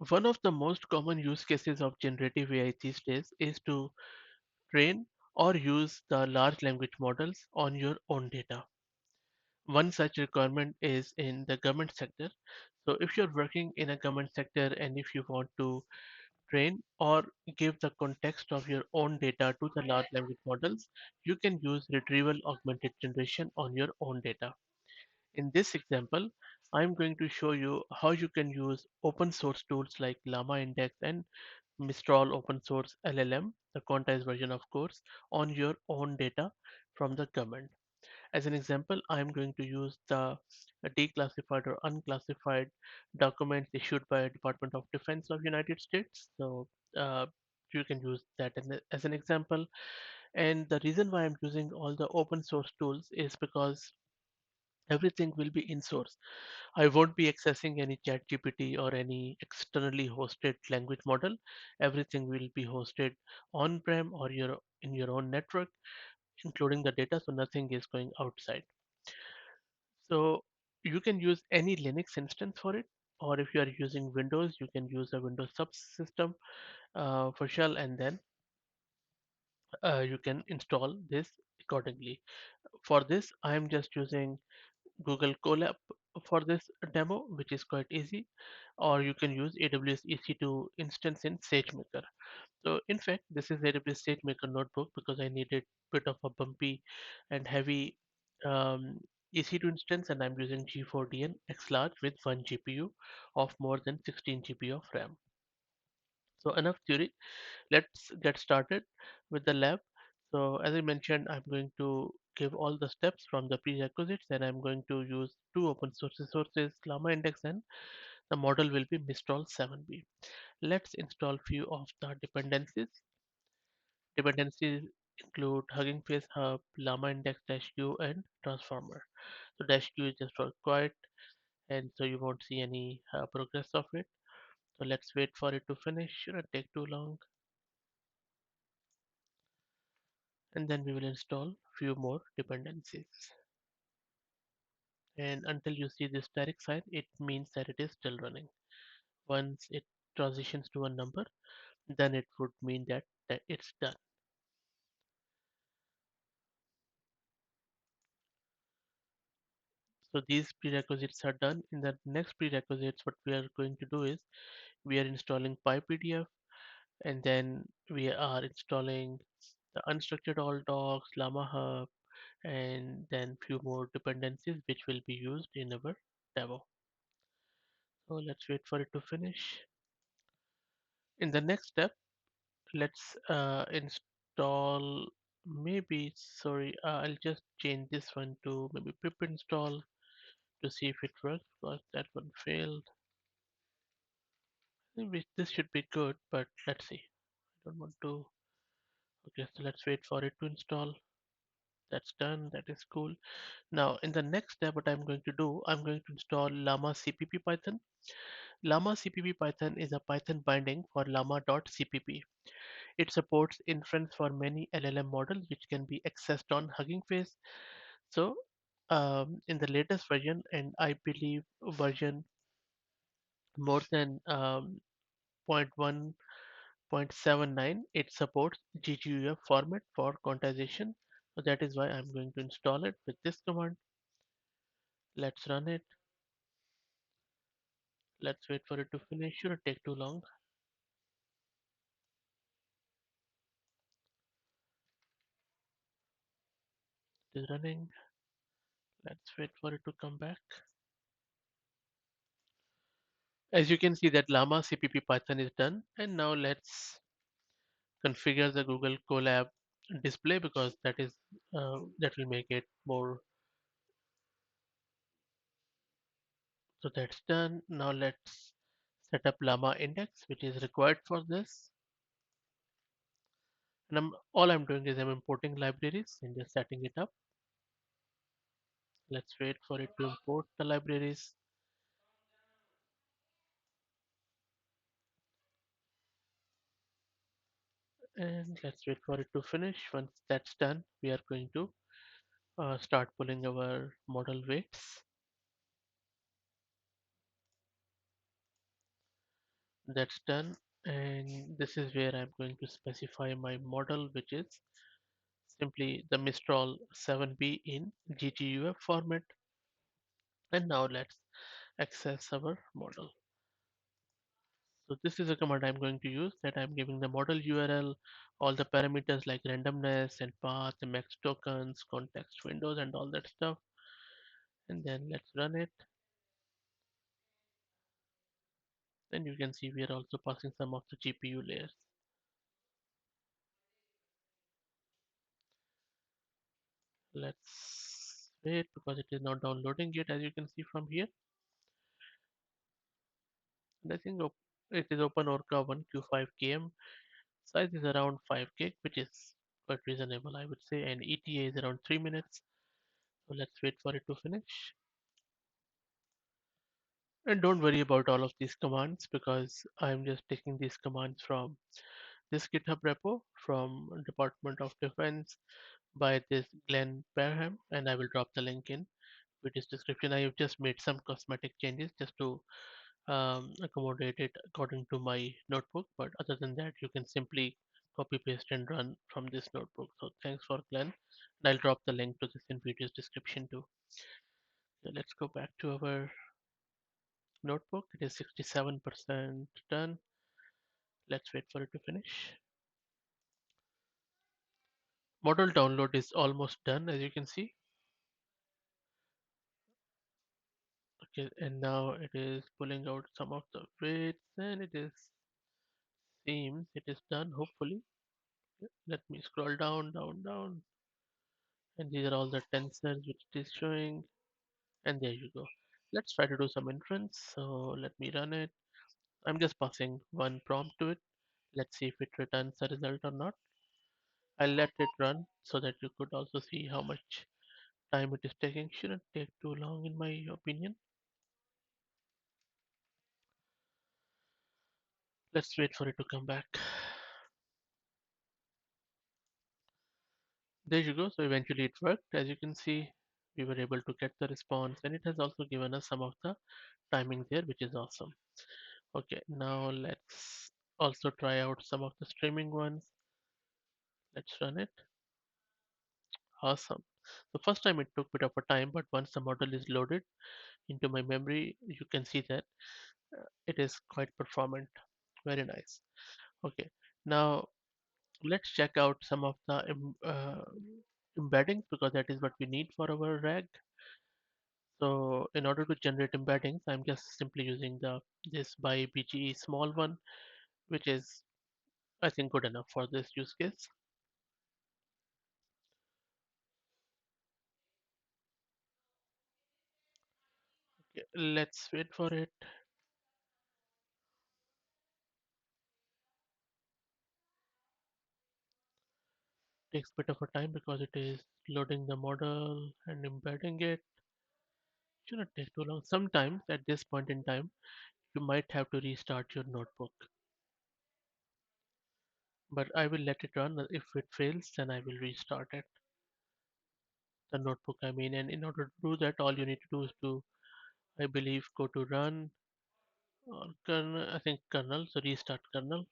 One of the most common use cases of generative AI these days is to train or use the large language models on your own data. One such requirement is in the government sector. So if you're working in a government sector and if you want to train or give the context of your own data to the large language models, you can use retrieval augmented generation on your own data. In this example, I'm going to show you how you can use open source tools like Llama Index and Mistral open source LLM, the quantized version of course, on your own data from the government. As an example, I'm going to use the declassified or unclassified documents issued by Department of Defense of United States. So uh, you can use that as an example. And the reason why I'm using all the open source tools is because everything will be in source. I won't be accessing any chat GPT or any externally hosted language model. Everything will be hosted on-prem or in your own network, including the data, so nothing is going outside. So you can use any Linux instance for it, or if you are using Windows, you can use a Windows subsystem for shell, and then you can install this accordingly. For this, I am just using Google Colab for this demo, which is quite easy, or you can use AWS EC2 instance in SageMaker. So in fact, this is AWS SageMaker notebook because I needed bit of a bumpy and heavy um, EC2 instance, and I'm using G4DN X large with 1 GPU of more than 16 GB of RAM. So enough theory. Let's get started with the lab. So as I mentioned, I'm going to give all the steps from the prerequisites, and I'm going to use two open source resources, Llama Index, and the model will be Mistral 7B. Let's install few of the dependencies. Dependencies include Hugging Face Hub, Llama Index -u, and Transformer. So -u is just for quiet, and so you won't see any progress of it. So let's wait for it to finish. Shouldn't take too long, and then we will install few more dependencies. And until you see this direct sign, it means that it is still running. Once it transitions to a number, then it would mean that it's done. So these prerequisites are done. In the next prerequisites, what we are going to do is we are installing PyPDF, and then we are installing the unstructured all docs, Llama Hub, and then few more dependencies which will be used in our demo. So let's wait for it to finish. In the next step, let's install maybe, sorry, I'll just change this one to maybe pip install to see if it works because that one failed. Maybe this should be good, but let's see. I don't want to. Okay, so let's wait for it to install. That's done. That is cool. Now, in the next step, what I'm going to do, I'm going to install Llama CPP Python. Llama CPP Python is a Python binding for llama.cpp. It supports inference for many LLM models which can be accessed on Hugging Face. So, in the latest version, and I believe version more than 0.1.79, it supports GGUF format for quantization. So that is why I'm going to install it with this command. Let's run it. Let's wait for it to finish. Shouldn't take too long. It is running. Let's wait for it to come back. As you can see that Llama CPP Python is done, and now let's configure the Google Colab display because that will make it more. So that's done. Now let's set up Llama index, which is required for this. And all I'm doing is I'm importing libraries and just setting it up. Let's wait for it to import the libraries. And let's wait for it to finish. Once that's done, we are going to start pulling our model weights. That's done. And this is where I'm going to specify my model, which is simply the Mistral 7B in GTUF format. And now let's access our model. So this is a command I'm going to use, that I'm giving the model URL, all the parameters like randomness and path, the max tokens, context windows and all that stuff. And then let's run it. Then you can see we are also passing some of the GPU layers. Let's wait because it is not downloading yet, as you can see from here. And I think it is OpenOrca 1Q5KM. Size is around 5 gig, which is quite reasonable, I would say. And ETA is around 3 minutes. So let's wait for it to finish. And don't worry about all of these commands because I'm just taking these commands from this GitHub repo from Department of Defense by this Glenn Parham, and I will drop the link in video's description. I have just made some cosmetic changes just to accommodate it according to my notebook, but other than that, you can simply copy paste and run from this notebook. So thanks for Glenn, and I'll drop the link to this in video's description too. So let's go back to our notebook. It is 67% done. Let's wait for it to finish. Model download is almost done, as you can see. Okay, and now it is pulling out some of the weights, and it is seems it is done. Hopefully, let me scroll down, down, down, and these are all the tensors which it is showing. And there you go. Let's try to do some inference. So let me run it. I'm just passing one prompt to it. Let's see if it returns a result or not. I'll let it run so that you could also see how much time it is taking. Shouldn't take too long in my opinion. Let's wait for it to come back. There you go. So eventually it worked. As you can see, we were able to get the response, and it has also given us some of the timing there, which is awesome. Okay, now let's also try out some of the streaming ones. Let's run it. Awesome. The first time it took a bit of a time, but once the model is loaded into my memory, you can see that it is quite performant. Very nice. Okay, now let's check out some of the embeddings because that is what we need for our RAG. So in order to generate embeddings, I'm just simply using the this by BGE small one, which is I think good enough for this use case. Okay, let's wait for it. Takes a bit of a time because it is loading the model and embedding it. Shouldn't take too long. Sometimes at this point in time, you might have to restart your notebook. But I will let it run. If it fails, then I will restart it. The notebook, I mean, and in order to do that, all you need to do is to, I believe, go to run or kernel. I think kernel. So restart kernel.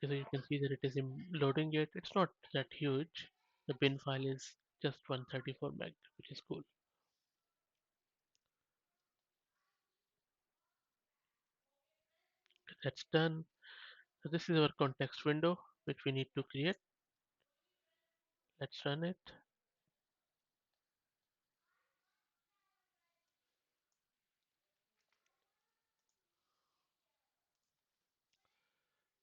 Okay, so you can see that it is loading it. It's not that huge. The bin file is just 134 meg, which is cool. That's done. So this is our context window, which we need to create. Let's run it.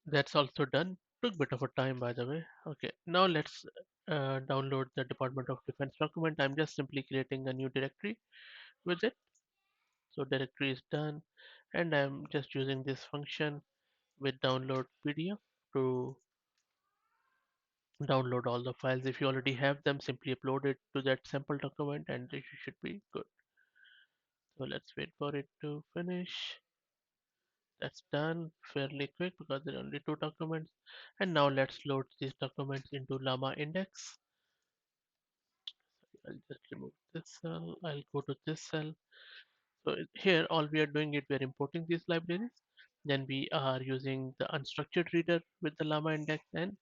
That's also done. Took a bit of a time, by the way. Okay, now let's download the Department of Defense document. I'm just simply creating a new directory with it. So directory is done, and I'm just using this function with download PDF to download all the files. If you already have them, simply upload it to that sample document, and you should be good. So let's wait for it to finish. That's done fairly quick because there are only two documents. And now let's load these documents into Llama index. I'll just remove this cell. I'll go to this cell. So here all we are doing is we are importing these libraries. Then we are using the unstructured reader with the llama index, and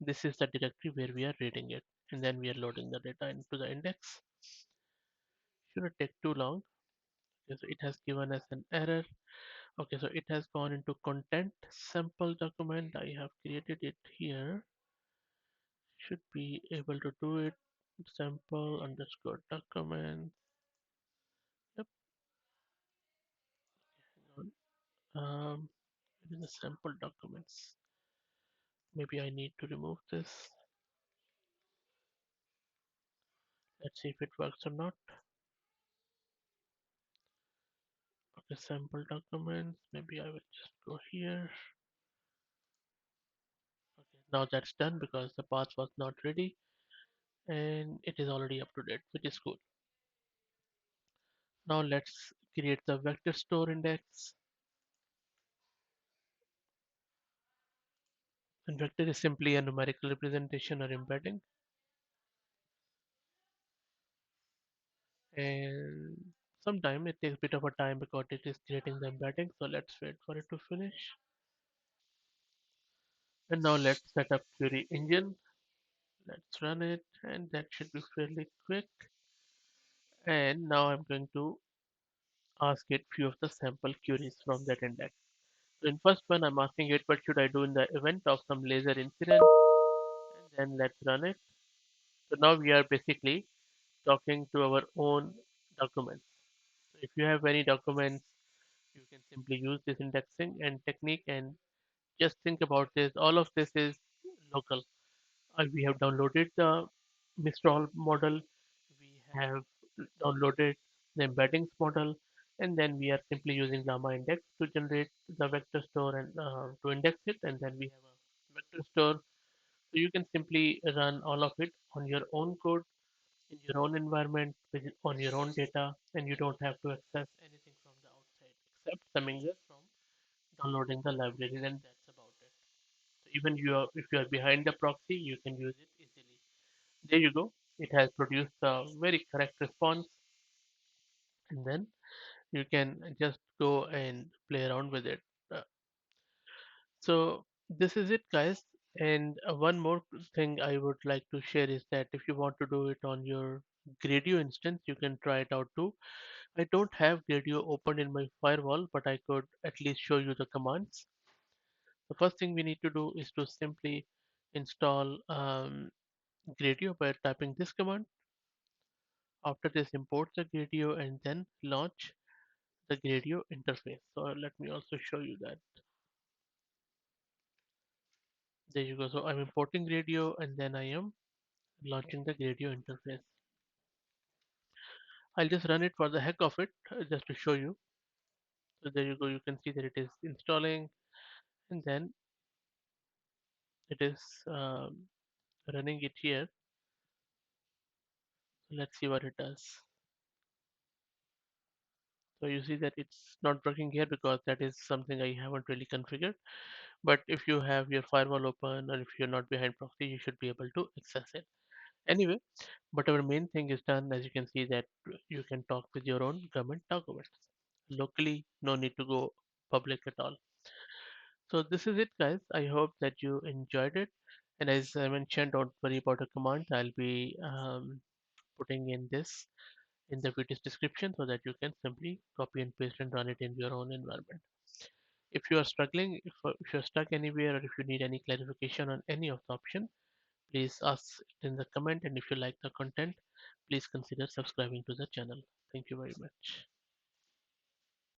this is the directory where we are reading it. And then we are loading the data into the index. Shouldn't take too long. Okay, so it has given us an error. Okay, so it has gone into content sample document. I have created it here. Should be able to do it. Sample underscore document. Yep. Hang on. In the sample documents. Maybe I need to remove this. Let's see if it works or not. Okay, sample documents. Maybe I will just go here. Okay, now that's done because the path was not ready and it is already up to date, which is cool. Now let's create the vector store index. And vector is simply a numerical representation or embedding. And sometime it takes a bit of a time because it is creating the embedding. So let's wait for it to finish. And now let's set up query engine. Let's run it and that should be fairly quick. And now I'm going to ask it few of the sample queries from that index. So in first one, I'm asking it what should I do in the event of some laser incident, and then let's run it. So now we are basically talking to our own documents. So if you have any documents, you can simply use this indexing and technique and just think about this. All of this is local. We have downloaded the Mistral model, we have downloaded the embeddings model, and then we are simply using Llama index to generate the vector store and to index it, and then we have a vector store. So you can simply run all of it on your own code in your own environment on your own data, and you don't have to access anything from the outside except coming here from downloading the libraries, and that's about it. So even if you are behind the proxy, you can use it easily. There you go. It has produced a very correct response, and then you can just go and play around with it. Uh, so this is it, guys. And one more thing I would like to share is that if you want to do it on your Gradio instance, you can try it out too. I don't have Gradio open in my firewall, but I could at least show you the commands. The first thing we need to do is to simply install Gradio by typing this command. After this, import the Gradio and then launch the Gradio interface. So let me also show you that. There you go. So I'm importing Gradio and then I am launching the Gradio interface. I'll just run it for the heck of it just to show you. So there you go. You can see that it is installing and then it is running it here. So let's see what it does. So you see that it's not working here because that is something I haven't really configured. But if you have your firewall open or if you're not behind proxy, you should be able to access it. Anyway, but our main thing is done. As you can see that you can talk with your own government documents locally. No need to go public at all. So this is it, guys. I hope that you enjoyed it. And as I mentioned, don't worry about the command. I'll be putting in this in the video's description so that you can simply copy and paste and run it in your own environment. If you are struggling, if you're stuck anywhere, or if you need any clarification on any of the option, please ask it in the comment. And if you like the content, please consider subscribing to the channel. Thank you very much.